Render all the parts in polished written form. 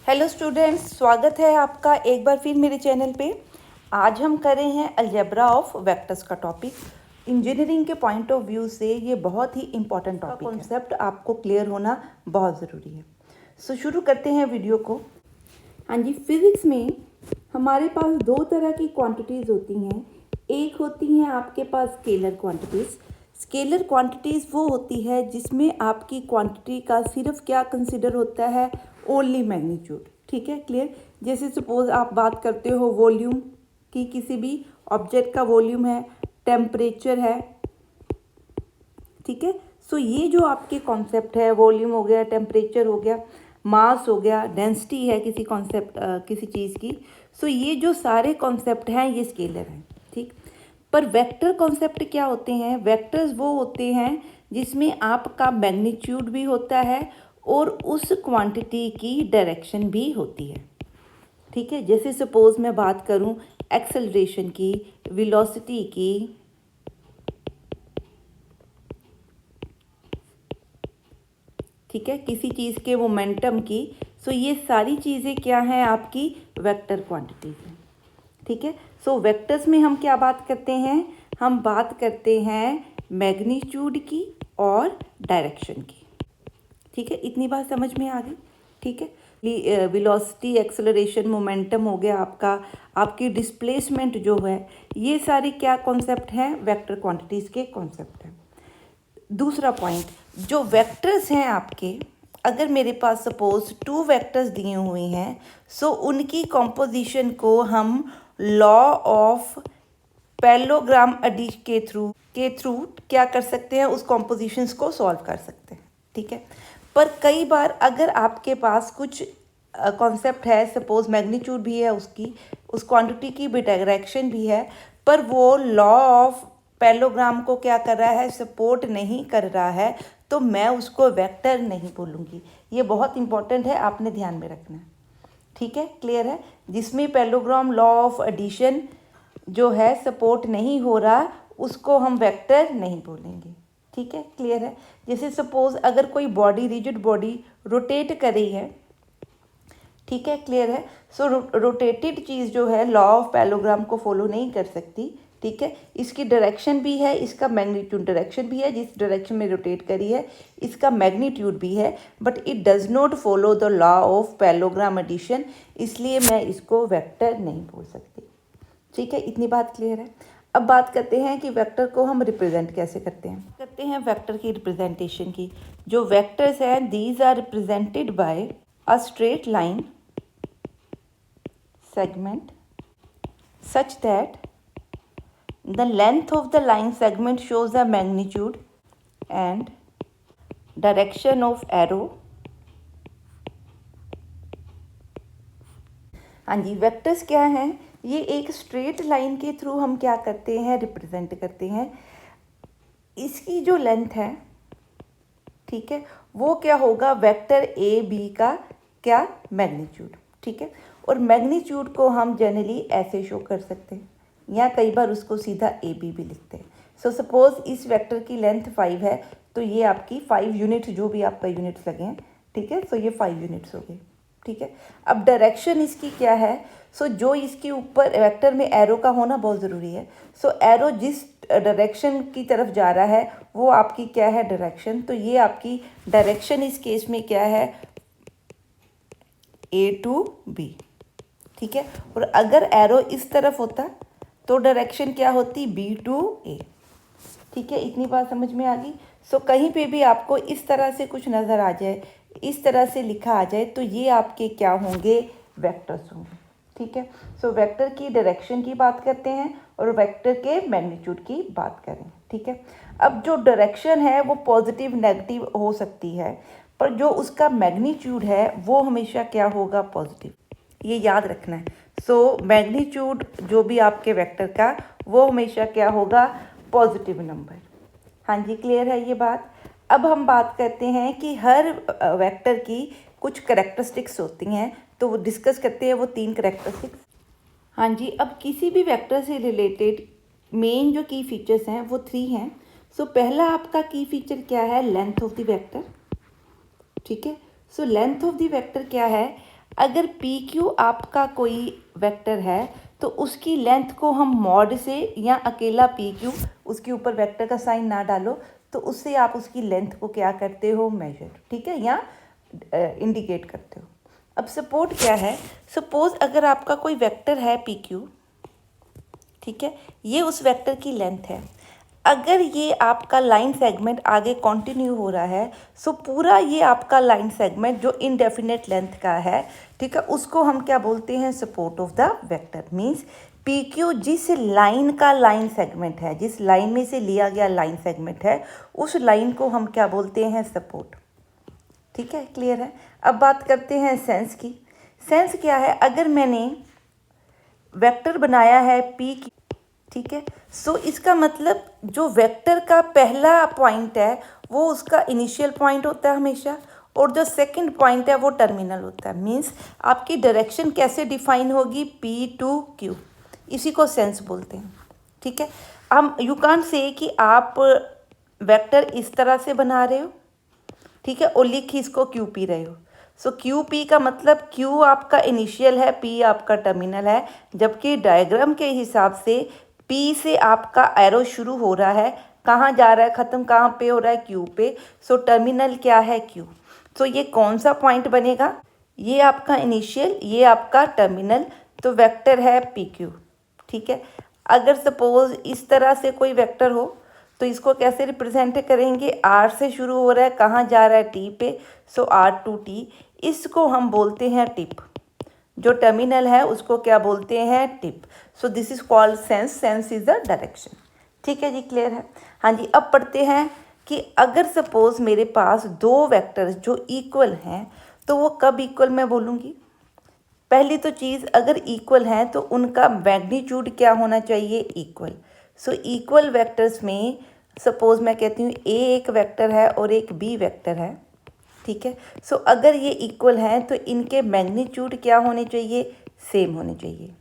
Hello students, स्वागत है आपका एक बार फिर मेरे चैनल पे। आज हम कर रहे हैं अलजेब्रा ऑफ वेक्टर्स का टॉपिक। इंजीनियरिंग के पॉइंट ऑफ व्यू से ये बहुत ही इंपॉर्टेंट टॉपिक है। कॉन्सेप्ट आपको क्लियर होना बहुत ज़रूरी है। सो शुरू करते हैं वीडियो को। हाँ जी, फिज़िक्स में हमारे पास दो तरह की क्वांटिटीज़ होती हैं। एक होती हैं आपके पास स्केलर क्वांटिटीज़। स्केलर क्वांटिटीज़ वो होती है जिसमें आपकी क्वांटिटी का सिर्फ क्या कंसिडर होता है, ओनली मैग्नीट्यूड। ठीक है, क्लियर। जैसे सपोज आप बात करते हो वॉल्यूम की, किसी भी ऑब्जेक्ट का वॉल्यूम है, टेम्परेचर है। ठीक है, सो ये जो आपके कॉन्सेप्ट है, वॉल्यूम हो गया, टेम्परेचर हो गया, मास हो गया, डेंसिटी है किसी कॉन्सेप्ट किसी चीज़ की। सो ये जो सारे कॉन्सेप्ट हैं ये स्केलर हैं। ठीक, पर वेक्टर कॉन्सेप्ट क्या होते हैं? वेक्टर्स वो होते हैं जिसमें आपका मैग्नीट्यूड भी होता है और उस क्वांटिटी की डायरेक्शन भी होती है। ठीक है, जैसे सपोज मैं बात करूं एक्सेलरेशन की, वेलोसिटी की, ठीक है, किसी चीज़ के मोमेंटम की। सो ये सारी चीज़ें क्या हैं? आपकी वेक्टर क्वांटिटीज हैं। ठीक है, सो वेक्टर्स में हम क्या बात करते हैं? हम बात करते हैं मैग्नीट्यूड की और डायरेक्शन की। ठीक है, इतनी बात समझ में आ गई। ठीक है, वेलोसिटी, एक्सेलरेशन, मोमेंटम हो गया आपका, आपकी डिस्प्लेसमेंट जो है, ये सारे क्या कॉन्सेप्ट हैं? वेक्टर क्वांटिटीज़ के कॉन्सेप्ट हैं। दूसरा पॉइंट, जो वेक्टर्स हैं आपके, अगर मेरे पास सपोज 2 वेक्टर्स दिए हुए हैं, सो उनकी कॉम्पोजिशन को हम लॉ ऑफ पैरेललोग्राम एडिशन के थ्रू क्या कर सकते हैं? उस कॉम्पोजिशंस को सॉल्व कर सकते हैं। ठीक है, पर कई बार अगर आपके पास कुछ कॉन्सेप्ट है, सपोज मैग्नीट्यूड भी है उसकी, उस क्वांटिटी की भी डायरेक्शन भी है, पर वो लॉ ऑफ पैरेललोग्राम को क्या कर रहा है? सपोर्ट नहीं कर रहा है, तो मैं उसको वेक्टर नहीं बोलूँगी। ये बहुत इंपॉर्टेंट है, आपने ध्यान में रखना है। ठीक है, क्लियर है। जिसमें पैरेललोग्राम लॉ ऑफ एडिशन जो है सपोर्ट नहीं हो रहा, उसको हम वेक्टर नहीं बोलेंगे। ठीक है, क्लियर है। जैसे सपोज अगर कोई बॉडी, रिजिड बॉडी रोटेट कर रही है, ठीक है, क्लियर है। सो रोटेटेड चीज़ जो है लॉ ऑफ पैरेललोग्राम को फॉलो नहीं कर सकती। ठीक है, इसकी डायरेक्शन भी है, इसका मैग्नीट्यूड डायरेक्शन भी है, जिस डायरेक्शन में रोटेट करी है इसका मैग्नीट्यूड भी है, but it does not follow the law of parallelogram addition, इसलिए मैं इसको वेक्टर नहीं बोल सकती। ठीक है, इतनी बात क्लियर है। अब बात करते हैं कि वेक्टर को हम रिप्रेजेंट कैसे करते हैं वेक्टर की रिप्रेजेंटेशन की। जो वेक्टर्स हैं, these are represented by a straight line segment such that the length of the line segment shows the magnitude and direction of arrow। हाँ जी, वेक्टर्स क्या हैं? ये एक स्ट्रेट लाइन के थ्रू हम क्या करते हैं? रिप्रेजेंट करते हैं। इसकी जो लेंथ है, ठीक है, वो क्या होगा? वेक्टर ए बी का क्या? मैग्नीट्यूड। ठीक है, और मैग्नीट्यूड को हम जनरली ऐसे शो कर सकते हैं, या कई बार उसको सीधा ए बी भी लिखते हैं। सो सपोज इस वेक्टर की लेंथ 5 है, तो ये आपकी 5 यूनिट्स, जो भी आपका यूनिट्स लगे हैं, ठीक है, सो ये 5 यूनिट्स हो गए। ठीक है, अब डायरेक्शन इसकी क्या है? सो जो इसके ऊपर वेक्टर में एरो का होना बहुत ज़रूरी है। सो एरो जिस डायरेक्शन की तरफ जा रहा है वो आपकी क्या है? डायरेक्शन। तो ये आपकी डायरेक्शन इस केस में क्या है? ए टू बी। ठीक है, और अगर एरो इस तरफ होता तो डायरेक्शन क्या होती? बी टू ए। ठीक है, इतनी बात समझ में आ गई। सो कहीं पे भी आपको इस तरह से कुछ नज़र आ जाए, इस तरह से लिखा आ जाए, तो ये आपके क्या होंगे? वेक्टर्स होंगे। ठीक है, सो वेक्टर की डायरेक्शन की बात करते हैं और वेक्टर के मैग्नीट्यूड की बात करें। ठीक है, अब जो डायरेक्शन है वो पॉजिटिव नेगेटिव हो सकती है, पर जो उसका मैग्नीट्यूड है वो हमेशा क्या होगा? पॉजिटिव। ये याद रखना है। सो मैग्नीट्यूड जो भी आपके वेक्टर का, वो हमेशा क्या होगा? Positive number. हाँ जी, क्लियर है ये बात। अब हम बात करते हैं कि हर वेक्टर की कुछ करेक्टरिस्टिक्स होती हैं, तो वो डिस्कस करते हैं वो 3 करेक्टरिस्टिक्स। हाँ जी, अब किसी भी वेक्टर से रिलेटेड मेन जो की फीचर्स हैं वो 3 हैं। सो पहला आपका की फीचर क्या है? Length of the vector. ठीक है, so length of the vector क्या है? अगर पी क्यू आपका कोई वेक्टर है तो उसकी लेंथ को हम मॉड से या अकेला पी क्यू उसके ऊपर वेक्टर का साइन ना डालो तो उससे आप उसकी लेंथ को क्या करते हो, मेजर, ठीक है, या इंडिकेट करते हो। अब सपोर्ट क्या है, सपोज अगर आपका कोई वेक्टर है पी क्यू, ठीक है, ये उस वेक्टर की लेंथ है। अगर ये आपका लाइन सेगमेंट आगे कंटिन्यू हो रहा है सो पूरा ये आपका लाइन सेगमेंट जो इनडेफिनेट लेंथ का है, ठीक है, उसको हम क्या बोलते हैं, support of the vector. Means P Q जिस लाइन का लाइन सेगमेंट है, जिस लाइन में से लिया गया लाइन सेगमेंट है, उस लाइन को हम क्या बोलते हैं, सपोर्ट। ठीक है, क्लियर है। अब बात करते हैं सेंस की। सेंस क्या है, अगर मैंने वेक्टर बनाया है पी की, ठीक है, सो इसका मतलब जो वेक्टर का पहला पॉइंट है वो उसका इनिशियल पॉइंट होता है हमेशा, और जो सेकंड पॉइंट है वो टर्मिनल होता है। मींस आपकी डायरेक्शन कैसे डिफाइन होगी, पी टू क्यू, इसी को सेंस बोलते हैं। ठीक है, हम यू कांट से कि आप वेक्टर इस तरह से बना रहे हो, ठीक है, और लिख इसको क्यू पी रहे हो। सो क्यू पी का मतलब क्यू आपका इनिशियल है, पी आपका टर्मिनल है, जबकि डायग्राम के हिसाब से पी से आपका एरो शुरू हो रहा है, कहाँ जा रहा है, ख़त्म कहाँ पे हो रहा है, क्यू पे। सो टर्मिनल क्या है, क्यू। सो ये कौन सा पॉइंट बनेगा, ये आपका इनिशियल, ये आपका टर्मिनल, तो वेक्टर है पी क्यू। ठीक है, अगर सपोज इस तरह से कोई वेक्टर हो तो इसको कैसे रिप्रेजेंट करेंगे, आर से शुरू हो रहा है, कहाँ जा रहा है, टी पे, सो आर टू टी, इसको हम बोलते हैं टिप। जो टर्मिनल है उसको क्या बोलते हैं, tip. So this is called sense, sense is the direction. ठीक है जी, क्लियर है। हाँ जी, अब पढ़ते हैं कि अगर सपोज मेरे पास दो वेक्टर्स जो इक्वल हैं तो वो कब इक्वल मैं बोलूँगी। पहली तो चीज़, अगर इक्वल हैं तो उनका मैग्नीट्यूड क्या होना चाहिए, इक्वल। सो इक्वल वेक्टर्स में सपोज मैं कहती हूँ ए एक वेक्टर है और एक बी वेक्टर है, ठीक है। सो अगर ये इक्वल हैं तो इनके मैग्नीट्यूड क्या होने चाहिए, सेम होने चाहिए।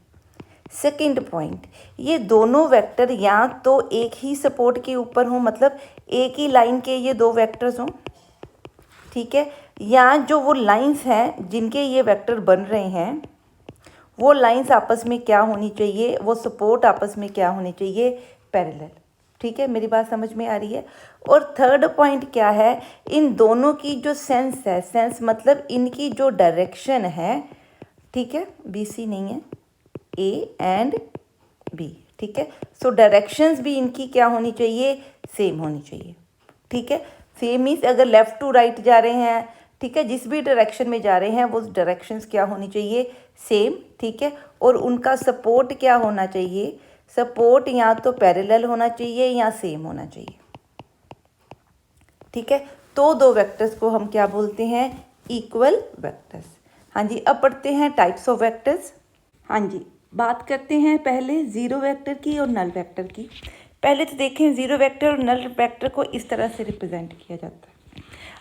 सेकंड पॉइंट, ये दोनों वेक्टर या तो एक ही सपोर्ट के ऊपर हों, मतलब एक ही लाइन के ये दो वेक्टर्स हों, ठीक है, या जो वो लाइंस हैं जिनके ये वेक्टर बन रहे हैं वो लाइंस आपस में क्या होनी चाहिए, वो सपोर्ट आपस में क्या होनी चाहिए, पैरेलल। ठीक है, मेरी बात समझ में आ रही है। और थर्ड पॉइंट क्या है, इन दोनों की जो सेंस है, सेंस मतलब इनकी जो डायरेक्शन है, ठीक है, बी सी नहीं है, ए एंड बी, ठीक है। सो डायरेक्शंस भी इनकी क्या होनी चाहिए, सेम होनी चाहिए। ठीक है, सेम मीन्स अगर लेफ़्ट टू राइट जा रहे हैं, ठीक है, जिस भी डायरेक्शन में जा रहे हैं वो डायरेक्शंस क्या होनी चाहिए, सेम। ठीक है, और उनका सपोर्ट क्या होना चाहिए, सपोर्ट या तो पैरेलल होना चाहिए या सेम होना चाहिए। ठीक है, तो दो वेक्टर्स को हम क्या बोलते हैं, इक्वल वेक्टर्स। हाँ जी, अब पढ़ते हैं टाइप्स ऑफ वेक्टर्स। हाँ जी, बात करते हैं पहले ज़ीरो वेक्टर की और नल वेक्टर की। पहले तो देखें, ज़ीरो वेक्टर और नल वेक्टर को इस तरह से रिप्रेजेंट किया जाता है।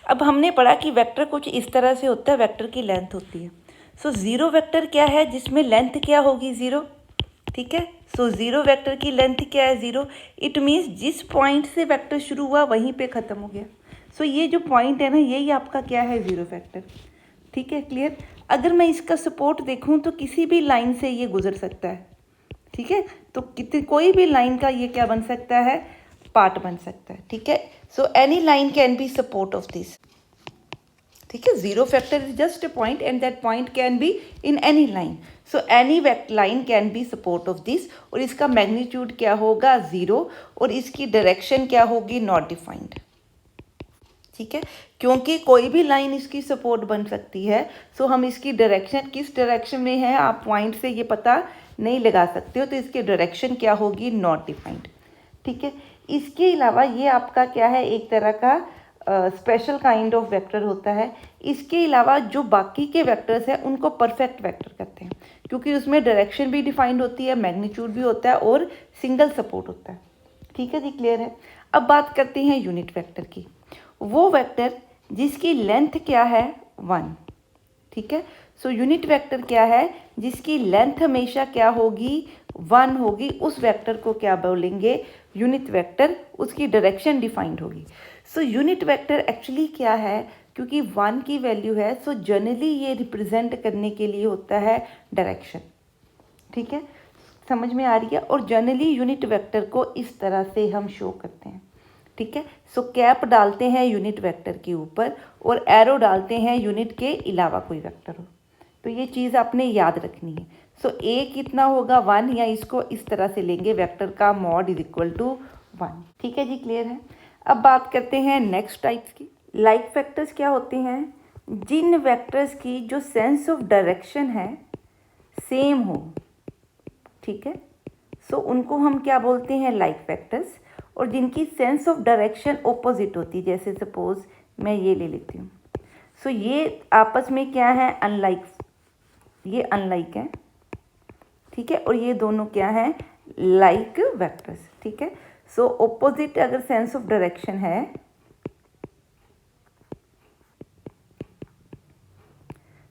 अब हमने पढ़ा कि वेक्टर कुछ इस तरह से होता है, वेक्टर की लेंथ होती है। सो ज़ीरो वेक्टर क्या है, जिसमें लेंथ क्या होगी, ज़ीरो। ठीक है, सो ज़ीरो वेक्टर की लेंथ क्या है, ज़ीरो। इट मीन्स जिस पॉइंट से वेक्टर शुरू हुआ वहीं पे ख़त्म हो गया। सो ये जो पॉइंट है ना, यही आपका क्या है, ज़ीरो वेक्टर। ठीक है, क्लियर। अगर मैं इसका सपोर्ट देखूं तो किसी भी लाइन से ये गुजर सकता है, ठीक है, तो कितने कोई भी लाइन का ये क्या बन सकता है, पार्ट बन सकता है। ठीक है, so any line can be support of this. ठीक है, zero factor is just a point and that point can be in any line. So any line can be support of this, और इसका magnitude क्या होगा, zero, और इसकी direction क्या होगी, नॉट डिफाइंड। ठीक है, क्योंकि कोई भी लाइन इसकी सपोर्ट बन सकती है, सो हम इसकी डायरेक्शन किस डायरेक्शन में है आप पॉइंट से ये पता नहीं लगा सकते हो, तो इसकी डायरेक्शन क्या होगी, नॉट डिफाइंड। ठीक है, इसके अलावा ये आपका क्या है, एक तरह का स्पेशल काइंड ऑफ वेक्टर होता है। इसके अलावा जो बाकी के वेक्टर्स हैं उनको परफेक्ट वेक्टर कहते हैं, क्योंकि उसमें डायरेक्शन भी डिफाइंड होती है, मैग्नीट्यूड भी होता है और सिंगल सपोर्ट होता है। ठीक है जी, क्लियर है। अब बात करते हैं यूनिट वेक्टर की। वो वेक्टर जिसकी लेंथ क्या है, 1। ठीक है, सो यूनिट वेक्टर क्या है, जिसकी लेंथ हमेशा क्या होगी, 1 होगी, उस वेक्टर को क्या बोलेंगे, यूनिट वेक्टर। उसकी डायरेक्शन डिफाइंड होगी। सो यूनिट वेक्टर एक्चुअली क्या है, क्योंकि 1 की वैल्यू है, सो जनरली ये रिप्रेजेंट करने के लिए होता है डायरेक्शन। ठीक है, समझ में आ रही है। और जनरली यूनिट वेक्टर को इस तरह से हम शो करते हैं। ठीक है, सो कैप डालते हैं यूनिट वेक्टर के ऊपर और एरो डालते हैं यूनिट के अलावा कोई वेक्टर हो। तो ये चीज़ आपने याद रखनी है। सो ए कितना होगा 1, या इसको इस तरह से लेंगे वेक्टर का मॉड इज इक्वल टू 1। ठीक है जी, क्लियर है। अब बात करते हैं नेक्स्ट टाइप्स की। लाइक वेक्टर्स क्या होते हैं? जिन वेक्टर्स की जो सेंस ऑफ डायरेक्शन है सेम हो। ठीक है, सो उनको हम क्या बोलते हैं? Like vectors. और जिनकी सेंस ऑफ डायरेक्शन ऑपोजिट होती है, जैसे सपोज मैं ये ले लेती हूँ, सो ये आपस में क्या है? अनलाइक, ये अनलाइक है। ठीक है, और ये दोनों क्या हैं? Like vectors. ठीक है, सो ऑपोजिट अगर सेंस ऑफ डायरेक्शन है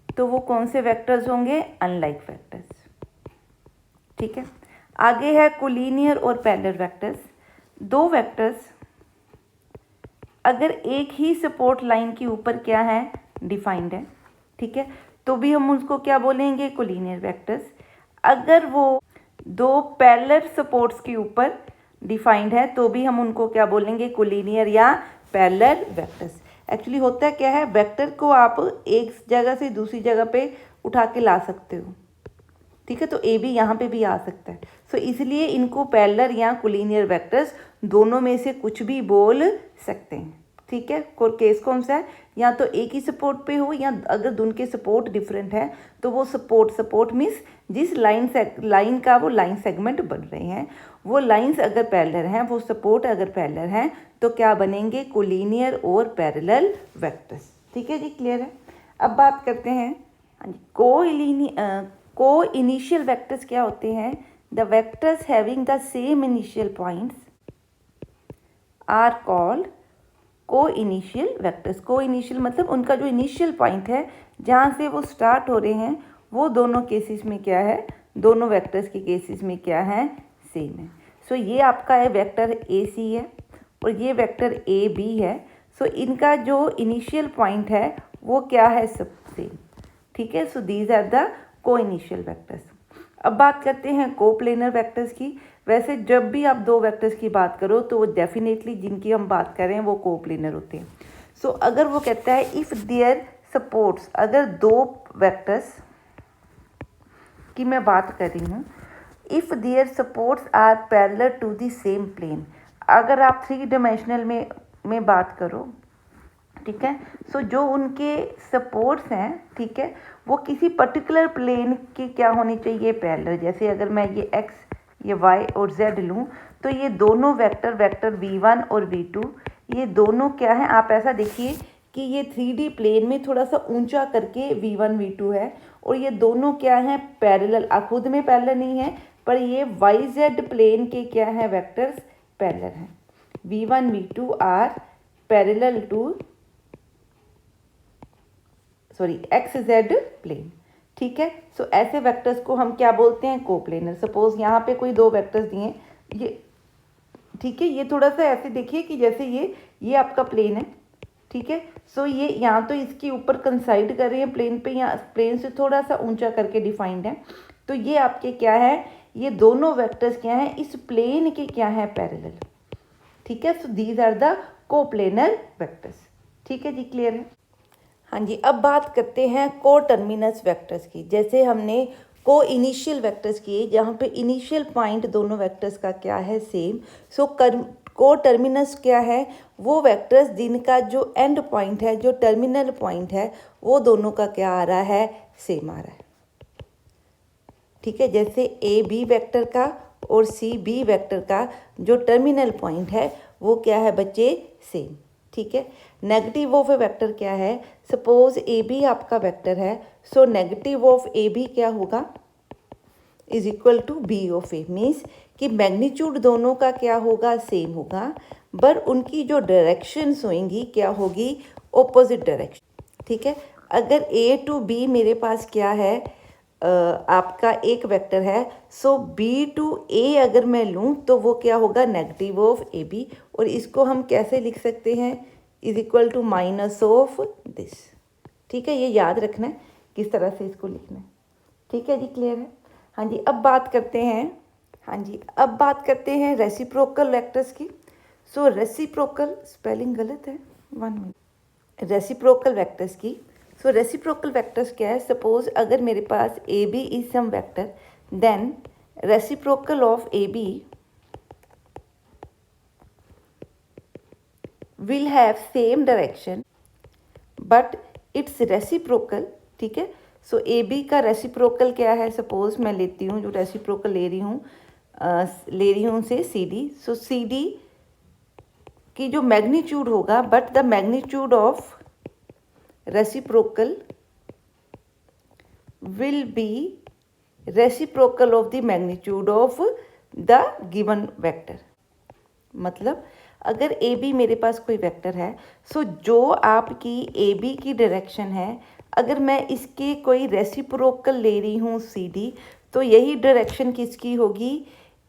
तो वो कौन से वेक्टर्स होंगे? Unlike vectors. ठीक है, आगे है कोलिनियर और पैरेलल वेक्टर्स। दो वेक्टर्स अगर एक ही सपोर्ट लाइन के ऊपर क्या है? डिफाइंड है। ठीक है, तो भी हम उसको क्या बोलेंगे? Collinear vectors. अगर वो दो पैरेलल सपोर्ट्स के ऊपर डिफाइंड है तो भी हम उनको क्या बोलेंगे? कोलिनियर या पैरेलल वेक्टर्स। एक्चुअली होता क्या है, वेक्टर को आप एक जगह से दूसरी जगह पे उठा के ला सकते हो। ठीक है, तो ए भी यहाँ पे भी आ सकता है। सो इसलिए इनको पैरेलल या कोलिनियर वेक्टर्स दोनों में से कुछ भी बोल सकते हैं। ठीक है, केस कौन सा है? या तो एक ही सपोर्ट पे हो, या अगर दोनों के सपोर्ट डिफरेंट है तो वो सपोर्ट मीन्स जिस लाइन का वो लाइन सेगमेंट बन रहे हैं, वो लाइंस अगर पैरेलल हैं, वो सपोर्ट अगर पैरेलल हैं, तो क्या बनेंगे? कोलिनियर और पैरेलल वेक्टर्स। ठीक है जी, क्लियर है। अब बात करते हैं हाँ जी, को इनिशियल वेक्टर्स क्या होते हैं? The vectors having the same initial points are called coinitial vectors. Coinitial मतलब उनका जो इनिशियल पॉइंट है जहाँ से वो स्टार्ट हो रहे हैं, वो दोनों केसेस में क्या है? दोनों वेक्टर्स के केसेस में क्या है? सेम है। सो ये आपका है वेक्टर ए सी है और ये वेक्टर ए बी है। सो इनका जो इनिशियल पॉइंट है वो क्या है? सब सेम। ठीक है, सो दीज आर द को इनिशियल वेक्टर्स। अब बात करते हैं कोप्लेनर वेक्टर्स की। वैसे जब भी आप दो वेक्टर्स की बात करो तो वो डेफिनेटली जिनकी हम बात कर रहे हैं वो कोप्लेनर होते हैं। सो अगर वो कहता है इफ़ देयर सपोर्ट्स, अगर दो वेक्टर्स की मैं बात कर रही हूँ, if there supports are parallel to the same plane, अगर आप 3 डायमेंशनल में बात करो, ठीक है, सो जो उनके सपोर्ट्स हैं, ठीक है, वो किसी पर्टिकुलर प्लेन के क्या होनी चाहिए? पैरेलल। जैसे अगर मैं ये एक्स, ये वाई और जेड लूँ तो ये दोनों वेक्टर v1 और v2, ये दोनों क्या है? आप ऐसा देखिए कि ये 3D प्लेन में थोड़ा सा ऊंचा करके v1 v2 है और ये दोनों क्या हैं? पैरेलल। खुद में पैरेलल नहीं है पर ये yz प्लेन के क्या है? वेक्टर्स पैरेलल हैं। v1 v2 are parallel to xz plane. ठीक है, सो ऐसे वेक्टर्स को हम क्या बोलते हैं? कोप्लेनर। सपोज यहाँ पे कोई दो वेक्टर्स दिए, ये ठीक है, ये थोड़ा सा ऐसे देखिए कि जैसे ये आपका प्लेन है। ठीक है, सो ये यहाँ तो इसके ऊपर कंसाइड कर रहे हैं प्लेन पे, या प्लेन से थोड़ा सा ऊंचा करके डिफाइंड है। तो ये आपके क्या है? ये दोनों वेक्टर्स क्या हैं? इस प्लेन के क्या है? पैरेलल। ठीक है, so these are the coplanar vectors. ठीक है जी, क्लियर है। हाँ जी, अब बात करते हैं को टर्मिनस वेक्टर्स की। जैसे हमने को इनिशियल वेक्टर्स किए जहाँ पे इनिशियल पॉइंट दोनों वेक्टर्स का क्या है? सेम। सो को टर्मिनस क्या है? वो वेक्टर्स जिनका जो एंड पॉइंट है, जो टर्मिनल पॉइंट है, वो दोनों का क्या आ रहा है? सेम आ रहा है। ठीक है, जैसे ए बी वेक्टर का और सी बी वेक्टर का जो टर्मिनल पॉइंट है वो क्या है बच्चे? सेम। ठीक है, नेगेटिव ऑफ ए वेक्टर क्या है? सपोज ए बी आपका वेक्टर है, so negative of A B क्या होगा? Is equal to B of A. Means कि मैग्नीट्यूड दोनों का क्या होगा? सेम होगा, पर उनकी जो डायरेक्शंस होंगी क्या होगी? Opposite direction. ठीक है, अगर ए टू बी मेरे पास क्या है? आपका एक वेक्टर है, सो बी टू ए अगर मैं लूँ तो वो क्या होगा? Negative of A B. और इसको हम कैसे लिख सकते हैं? Is equal to minus of this. ठीक है, ये याद रखना है किस तरह से इसको लिखना है। ठीक है जी, क्लियर है। हाँ जी, अब बात करते हैं रेसिप्रोकल वेक्टर्स की। सो रेसिप्रोकल, स्पेलिंग गलत है, 1 मिनट। रेसिप्रोकल वेक्टर्स की। सो रेसिप्रोकल वेक्टर्स क्या है? सपोज अगर मेरे पास A B is some vector, then reciprocal of A B will have same direction but its reciprocal। ठीक है, सो ए बी का रेसिप्रोकल क्या है? सपोज मैं लेती हूँ, जो रेसिप्रोकल ले रही हूँ से सी डी। सो सी डी की जो मैग्नीट्यूड होगा, but the magnitude of reciprocal will be reciprocal of the magnitude of the given vector. मतलब अगर ए बी मेरे पास कोई वेक्टर है, सो जो आपकी ए बी की डायरेक्शन है, अगर मैं इसके कोई रेसिप्रोकल ले रही हूँ सी डी, तो यही डायरेक्शन किसकी होगी?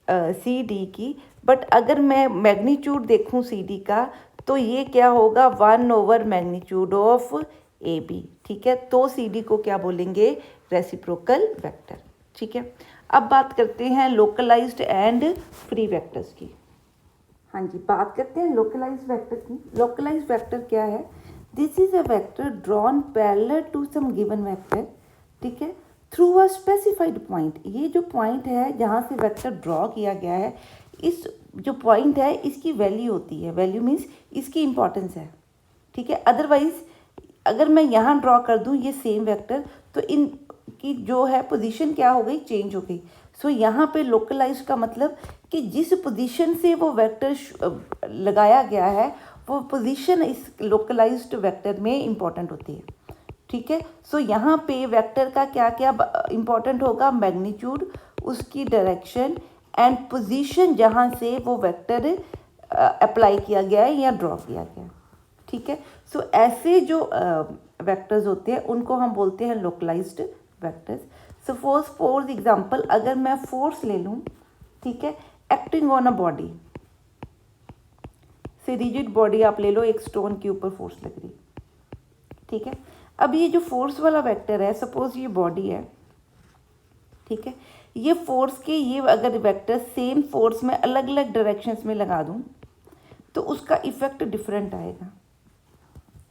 सी डी की। बट अगर मैं मैग्नीट्यूड देखूँ सी डी का, तो ये क्या होगा? 1 over magnitude of A B. ठीक है, तो सी डी को क्या बोलेंगे? Reciprocal vector. ठीक है, अब बात करते हैं लोकलाइज्ड एंड फ्री वेक्टर्स की। हाँ जी, बात करते हैं लोकलाइज्ड वेक्टर की। लोकलाइज्ड वेक्टर क्या है? This is a vector drawn parallel to some given vector. ठीक है, थ्रू अ स्पेसिफाइड पॉइंट। ये जो पॉइंट है जहाँ से वेक्टर ड्रॉ किया गया है, इस जो पॉइंट है इसकी वैल्यू होती है। वैल्यू मीन्स इसकी इंपॉर्टेंस है। ठीक है, अदरवाइज अगर मैं यहाँ ड्रॉ कर दूँ ये सेम वेक्टर, तो इन की जो है पोजीशन क्या हो गई? चेंज हो गई। सो यहाँ पे लोकलाइज का मतलब कि जिस पोजीशन से वो वेक्टर लगाया गया है, वो पोजीशन इस लोकलाइज्ड वेक्टर में इम्पॉर्टेंट होती है। ठीक है, सो यहाँ पे वेक्टर का क्या क्या इम्पॉर्टेंट होगा? मैग्नीट्यूड, उसकी डायरेक्शन एंड पोजीशन जहाँ से वो वेक्टर अप्लाई किया गया है या ड्रॉ किया गया है। ठीक है, सो ऐसे जो वेक्टर्स होते हैं उनको हम बोलते हैं localised vectors. Suppose for example अगर मैं फोर्स ले लूँ, ठीक है, acting on a body, say rigid body आप ले लो, एक स्टोन के ऊपर फोर्स लग रही। ठीक है, अब ये जो फोर्स वाला वेक्टर है, सपोज ये बॉडी है। ठीक है, ये फोर्स के ये अगर वेक्टर सेम फोर्स में अलग अलग डायरेक्शंस में लगा दूं, तो उसका इफेक्ट डिफरेंट आएगा।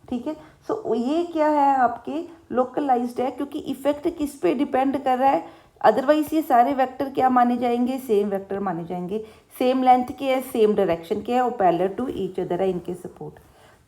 ठीक है, सो ये क्या है? आपके लोकलाइज्ड है, क्योंकि इफेक्ट किस पे डिपेंड कर रहा है? अदरवाइज ये सारे वेक्टर क्या माने जाएंगे? सेम वेक्टर माने जाएंगे। सेम लेंथ के है, सेम डायरेक्शन के है, और पैरेलल टू ईच अदर है इनके सपोर्ट।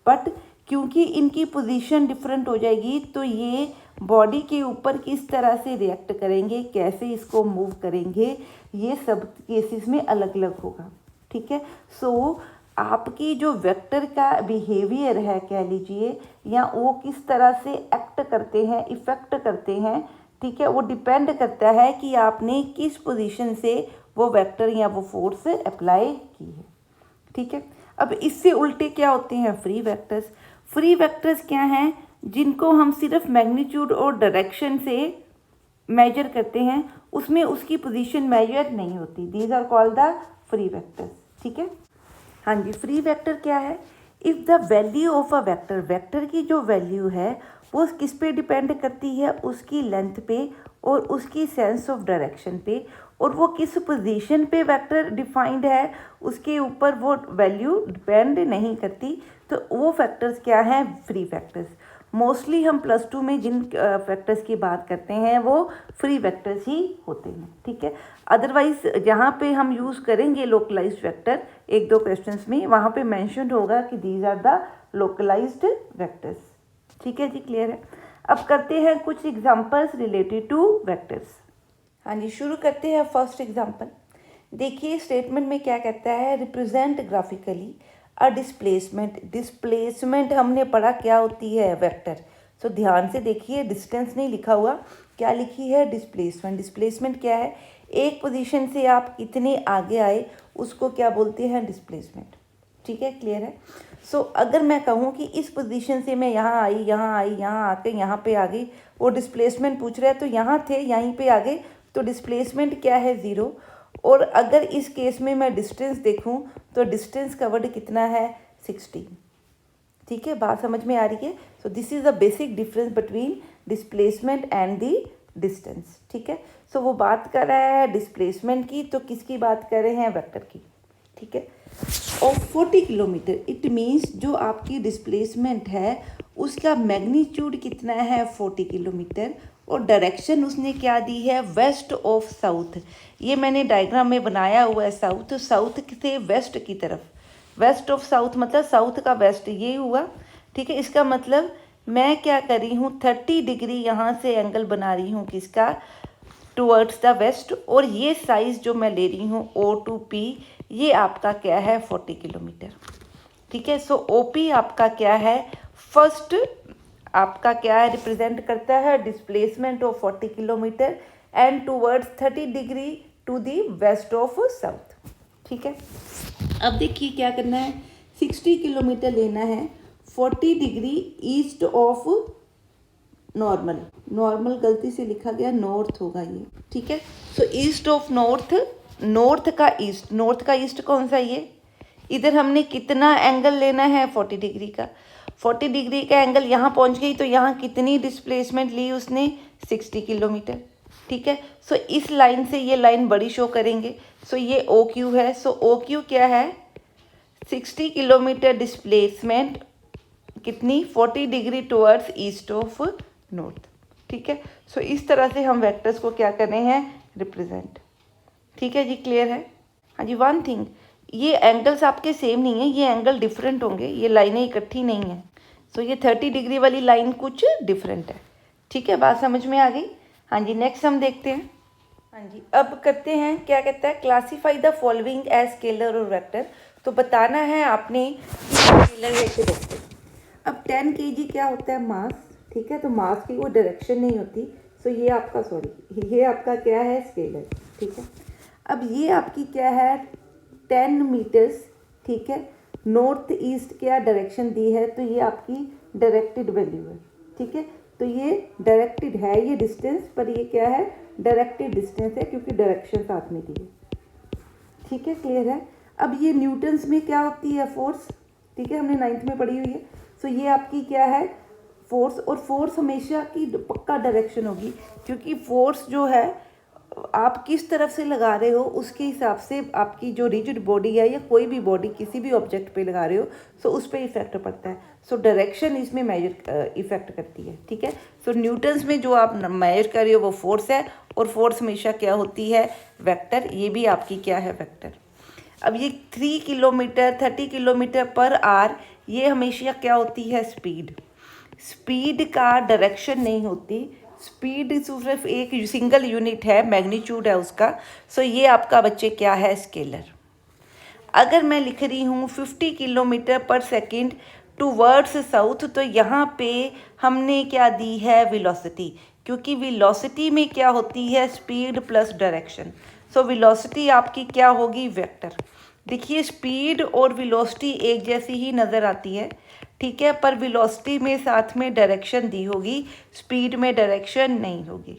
बट क्योंकि इनकी पोजीशन डिफरेंट हो जाएगी, तो ये बॉडी के ऊपर किस तरह से रिएक्ट करेंगे, कैसे इसको मूव करेंगे, ये सब केसेस में अलग अलग होगा। ठीक है, सो आपकी जो वेक्टर का बिहेवियर है कह लीजिए, या वो किस तरह से एक्ट करते हैं, इफेक्ट करते हैं, ठीक है, वो डिपेंड करता है कि आपने किस पोजीशन से वो वेक्टर या वो फोर्स अप्लाई की है। ठीक है, अब इससे उल्टे क्या होते हैं? Free vectors. फ्री वेक्टर्स क्या हैं? जिनको हम सिर्फ मैग्नीट्यूड और डायरेक्शन से मेजर करते हैं, उसमें उसकी पोजीशन मेजर नहीं होती। These are called the free vectors. ठीक है, हाँ जी, फ्री वेक्टर क्या है? If the value of a vector, vector की जो वैल्यू है वो किस पे डिपेंड करती है? उसकी लेंथ पे और उसकी सेंस ऑफ डायरेक्शन पे, और वो किस पोजीशन पे वेक्टर डिफाइंड है उसके ऊपर वो वैल्यू डिपेंड नहीं करती। तो वो फैक्टर्स क्या हैं? Free factors. मोस्टली हम +2 में जिन फैक्टर्स की बात करते हैं वो फ्री वेक्टर्स ही होते हैं। ठीक है, अदरवाइज जहाँ पे हम यूज़ करेंगे लोकलाइज्ड वेक्टर, 1-2 क्वेश्चंस में वहाँ पे मेंशन होगा कि these are the localised vectors. ठीक है जी, क्लियर है। अब करते हैं कुछ एग्जांपल्स रिलेटेड टू वेक्टर्स। हाँ जी, शुरू करते हैं फर्स्ट एग्जांपल। देखिए स्टेटमेंट में क्या कहता है? Represent graphically a displacement. Displacement हमने पढ़ा क्या होती है? वेक्टर। सो ध्यान से देखिए, डिस्टेंस नहीं लिखा हुआ, क्या लिखी है? डिस्प्लेसमेंट। डिस्प्लेसमेंट क्या है? एक पोजीशन से आप कितने आगे आए उसको क्या बोलते हैं? डिस्प्लेसमेंट। ठीक है, क्लियर है। सो अगर मैं कहूँ कि इस पोजीशन से मैं यहाँ आई, यहाँ आके यहाँ पे आ गई, वो डिस्प्लेसमेंट पूछ रहा है, तो यहाँ थे यहीं पे आ गए, तो डिस्प्लेसमेंट क्या है? 0। और अगर इस केस में मैं डिस्टेंस देखूं तो डिस्टेंस कवर्ड कितना है? 16। ठीक है, बात समझ में आ रही है। So this is the basic difference between displacement and the distance. ठीक है, सो वो बात कर रहा है डिस्प्लेसमेंट की, तो किसकी बात कर रहे हैं, वेक्टर की। ठीक है, और 40 किलोमीटर इट मीन्स जो आपकी डिस्प्लेसमेंट है उसका मैग्नीट्यूड कितना है, 40 किलोमीटर, और डायरेक्शन उसने क्या दी है, वेस्ट ऑफ साउथ। ये मैंने डायग्राम में बनाया हुआ है, साउथ, साउथ से वेस्ट की तरफ, वेस्ट ऑफ साउथ मतलब साउथ का वेस्ट, ये हुआ। ठीक है, इसका मतलब मैं क्या कर रही हूँ, 30 डिग्री यहाँ से एंगल बना रही हूँ किसका, टुवर्ड्स द वेस्ट, और ये साइज़ जो मैं ले रही हूँ O2P, ये आपका क्या है, 40 किलोमीटर। ठीक है, सो OP आपका क्या है, फर्स्ट आपका क्या है, रिप्रेजेंट करता है displacement of 40 kilometre and towards 30 degree to the west of south. ठीक है, अब देखिए क्या करना है, 60 किलोमीटर लेना है 40 degree east of normal, normal गलती से लिखा गया, नॉर्थ होगा ये। ठीक है, सो ईस्ट ऑफ नॉर्थ, नॉर्थ का ईस्ट, नॉर्थ का ईस्ट कौन सा, ये इधर हमने कितना एंगल लेना है, 40 डिग्री का। 40 डिग्री का एंगल यहाँ पहुँच गई तो यहाँ कितनी डिस्प्लेसमेंट ली उसने, 60 किलोमीटर। ठीक है, सो इस लाइन से ये लाइन बड़ी शो करेंगे, सो ये OQ है। सो OQ क्या है, 60 किलोमीटर डिस्प्लेसमेंट कितनी, 40 degree towards east of north. ठीक है, सो इस तरह से हम वेक्टर्स को क्या कर रहे हैं, रिप्रेजेंट। ठीक है जी, क्लियर है। हाँ जी, वन थिंग, ये एंगल्स आपके सेम नहीं है, ये एंगल डिफरेंट होंगे, ये लाइनें इकट्ठी नहीं है। सो ये 30 डिग्री वाली लाइन कुछ डिफरेंट है। ठीक है, बात समझ में आ गई। हाँ जी, नेक्स्ट हम देखते हैं। हाँ जी, अब करते हैं, क्या कहता है, classify the following as scalar और वेक्टर। तो बताना है आपने स्केलर है कि वेक्टर। अब 10 kg क्या होता है, मास। ठीक है, तो मास की कोई डायरेक्शन नहीं होती, सो ये आपका, सॉरी, ये आपका क्या है, स्केलर। ठीक है, अब ये आपकी क्या है, 10 मीटर्स। ठीक है, नॉर्थ ईस्ट क्या डायरेक्शन दी है, तो ये आपकी डायरेक्टेड वैल्यू है। ठीक है, तो ये डायरेक्टेड है, ये डिस्टेंस, पर ये क्या है, डायरेक्टेड डिस्टेंस है क्योंकि डायरेक्शन साथ में दी है। ठीक है, क्लियर है। अब ये न्यूटन्स में क्या होती है, फोर्स। ठीक है, हमने 9th में पढ़ी हुई है। सो ये आपकी क्या है, फोर्स, और फोर्स हमेशा की पक्का डायरेक्शन होगी, क्योंकि फोर्स जो है आप किस तरफ से लगा रहे हो उसके हिसाब से आपकी जो रिजिड बॉडी है या कोई भी बॉडी किसी भी ऑब्जेक्ट पे लगा रहे हो, सो उस पर इफेक्ट पड़ता है। सो डायरेक्शन इसमें मेजर इफेक्ट करती है। ठीक है, सो न्यूटन्स में जो आप मेजर कर रहे हो वो फोर्स है, और फोर्स हमेशा क्या होती है, वेक्टर। ये भी आपकी क्या है, वेक्टर। अब ये 3 किलोमीटर 30 किलोमीटर पर आवर, ये हमेशा क्या होती है, स्पीड। स्पीड का डायरेक्शन नहीं होती, स्पीड सिर्फ एक सिंगल यूनिट है, मैग्नीट्यूड है उसका। सो ये आपका बच्चे क्या है, स्केलर। अगर मैं लिख रही हूँ 50 किलोमीटर पर सेकेंड टूवर्ड्स साउथ, तो यहाँ पे हमने क्या दी है, वेलोसिटी, क्योंकि वेलोसिटी में क्या होती है, speed plus direction. So velocity आपकी क्या होगी, वेक्टर। देखिए, स्पीड और वेलोसिटी एक जैसी ही नज़र आती है। ठीक है, पर वेलोसिटी में साथ में डायरेक्शन दी होगी, स्पीड में डायरेक्शन नहीं होगी।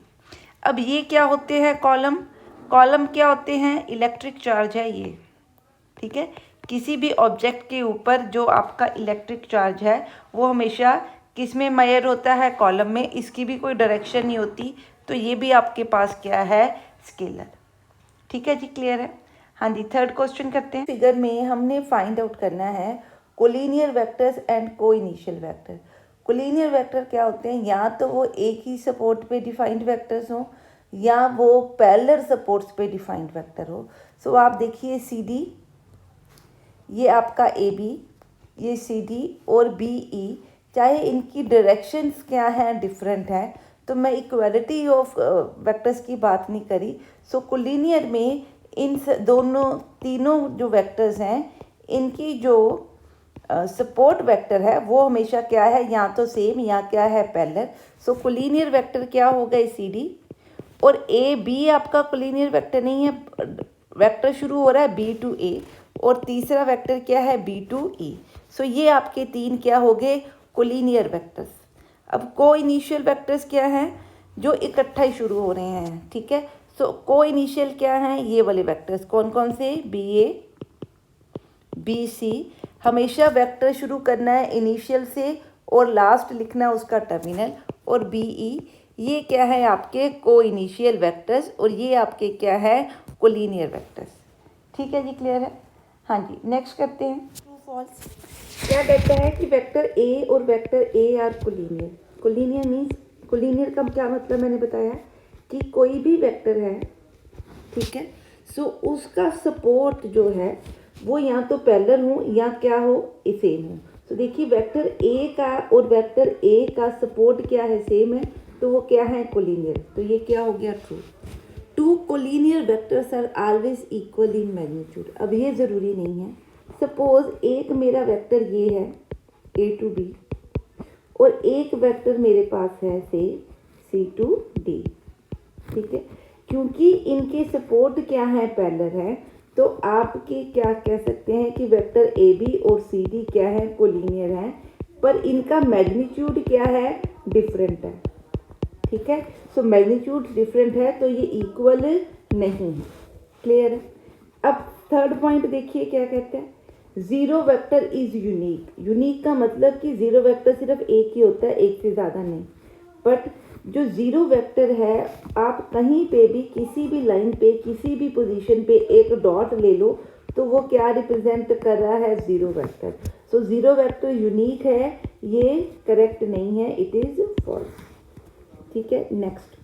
अब ये क्या होते हैं, कॉलम। कॉलम क्या होते हैं, इलेक्ट्रिक चार्ज है ये। ठीक है, किसी भी ऑब्जेक्ट के ऊपर जो आपका इलेक्ट्रिक चार्ज है वो हमेशा किस में मेजर होता है, कॉलम में। इसकी भी कोई डायरेक्शन नहीं होती, तो ये भी आपके पास क्या है, स्केलर। ठीक है जी, क्लियर है। हाँ जी, थर्ड क्वेश्चन करते हैं। फिगर में हमने फाइंड आउट करना है collinear vectors and coinitial vector. Collinear vector क्या होते हैं, या तो वो एक ही सपोर्ट पे डिफाइंड वेक्टर्स हो, या वो पैरेलल सपोर्ट्स पे डिफाइंड वेक्टर हो। सो आप देखिए, CD, ये आपका AB, ये CD और BE, चाहे इनकी डायरेक्शंस क्या हैं, डिफरेंट है, तो मैं इक्वालिटी ऑफ वेक्टर्स की बात नहीं करी। सो कोलिनियर में इन दोनों तीनों जो वेक्टर्स हैं, इनकी जो सपोर्ट वेक्टर है वो हमेशा क्या है, या तो सेम या क्या है, पैरेलल। सो कोलिनियर वेक्टर क्या हो गए, CD, और AB आपका कोलिनियर वेक्टर नहीं है, वेक्टर शुरू हो रहा है B to A, और तीसरा वेक्टर क्या है, B to E। सो ये आपके तीन क्या हो गए, कोलिनियर वेक्टर्स। अब को इनिशियल वेक्टर्स क्या हैं, जो इकट्ठा ही शुरू हो रहे हैं। ठीक है, सो को इनिशियल क्या हैं, ये वाले वेक्टर्स कौन कौन से, BA BC, हमेशा वेक्टर शुरू करना है इनिशियल से और लास्ट लिखना है उसका टर्मिनल। और BE ये क्या है आपके को इनिशियल वेक्टर्स और ये आपके क्या है कोलिनियर वेक्टर्स। ठीक है जी, क्लियर है। हाँ जी, नेक्स्ट करते हैं ट्रू फॉल्स। क्या कहता है कि वेक्टर ए और vector A R collinear. Collinear means, collinear का क्या मतलब मैंने बताया कि कोई भी वेक्टर है, ठीक है, सो उसका सपोर्ट जो है वो या तो पैरेलल हो या क्या हो, सेम हो। तो देखिए वेक्टर ए का और वेक्टर ए का सपोर्ट क्या है, सेम है, तो वो क्या है कोलिनियर। तो ये क्या हो गया true. Two collinear vectors are always equal in magnitude. अब ये ज़रूरी नहीं है। सपोज एक मेरा वेक्टर ये है A to B और एक वेक्टर मेरे पास है से C to D, ठीक है, क्योंकि इनके सपोर्ट क्या है पैरेलल है, तो आपके क्या कह सकते हैं कि वेक्टर AB और CD क्या है कोलिनियर है, पर इनका मैग्नीट्यूड क्या है डिफरेंट है। ठीक है, सो मैग्नीट्यूड डिफरेंट है तो ये इक्वल नहीं है। क्लियर है। अब थर्ड पॉइंट देखिए क्या कहते हैं, zero vector is unique. Unique का मतलब कि जीरो वेक्टर सिर्फ एक ही होता है, एक से ज़्यादा नहीं। बट जो ज़ीरो वेक्टर है आप कहीं पे भी किसी भी लाइन पे किसी भी पोजीशन पे एक डॉट ले लो तो वो क्या रिप्रेजेंट कर रहा है, zero vector. So zero vector unique है, ये करेक्ट नहीं है, इट इज़ फॉल्स। ठीक है, next,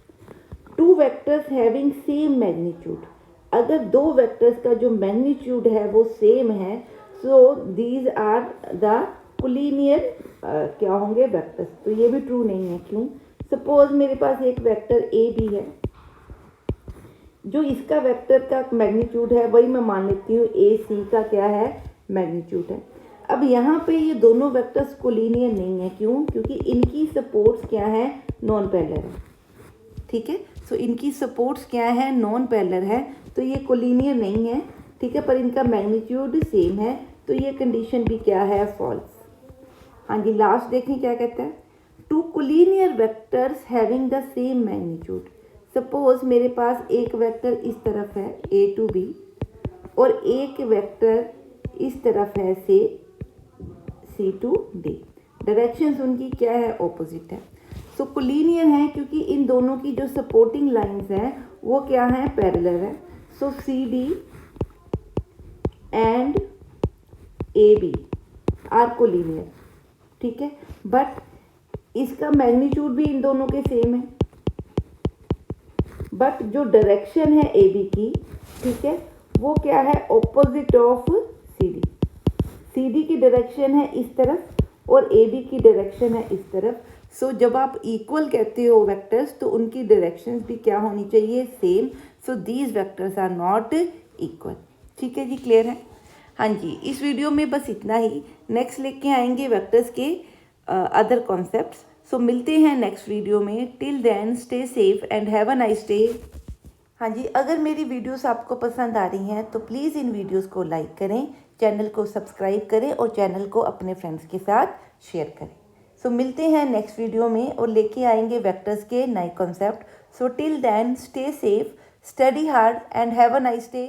two vectors having same magnitude. अगर दो वेक्टर्स का जो मैग्नीट्यूड है वो सेम है, so these are the collinear क्या होंगे वेक्टर्स। तो ये भी ट्रू नहीं है। क्यों? सपोज मेरे पास एक वेक्टर ए बी है, जो इसका वेक्टर का मैग्नीट्यूड है वही मैं मान लेती हूँ ए सी का क्या है मैग्नीट्यूड है। अब यहाँ पे ये दोनों वेक्टर्स कोलिनियर नहीं है। क्यों? क्योंकि इनकी सपोर्ट्स क्या है, नॉन पैरेलल है। ठीक है, सो इनकी सपोर्ट्स क्या है, नॉन पैरेलल है, तो ये कोलिनियर नहीं है। ठीक है, पर इनका मैग्नीट्यूड सेम है, तो ये कंडीशन भी क्या है, फॉल्स। हाँ जी, लास्ट देखें क्या कहता है, two collinear vectors having the same magnitude. Suppose मेरे पास एक वेक्टर इस तरफ है A to B और एक वेक्टर इस तरफ है से C to D। डायरेक्शंस उनकी क्या है, ऑपोजिट है। सो कोलिनियर है क्योंकि इन दोनों की जो सपोर्टिंग लाइंस हैं वो क्या है, पैरेलल है। So CD and AB are collinear. ठीक है, बट इसका मैग्नीट्यूड भी इन दोनों के सेम है, बट जो डायरेक्शन है AB की, ठीक है, वो क्या है, ऑपोजिट ऑफ CD। CD की डायरेक्शन है इस तरफ और AB की डायरेक्शन है इस तरफ। सो जब आप इक्वल कहते हो वेक्टर्स तो उनकी डायरेक्शंस भी क्या होनी चाहिए, same. So these vectors are not equal. ठीक है जी, क्लियर है। हाँ जी, इस वीडियो में बस इतना ही। नेक्स्ट लेके आएंगे वेक्टर्स के अदर कॉन्सेप्ट्स। सो मिलते हैं नेक्स्ट वीडियो में। Till then stay safe and have a nice day. हाँ जी, अगर मेरी वीडियोस आपको पसंद आ रही हैं तो प्लीज़ इन वीडियोस को लाइक करें, चैनल को सब्सक्राइब करें और चैनल को अपने फ्रेंड्स के साथ शेयर करें। सो मिलते हैं नेक्स्ट वीडियो में और लेके आएंगे वेक्टर्स के नए concept. So till then stay safe, study hard and have a nice day.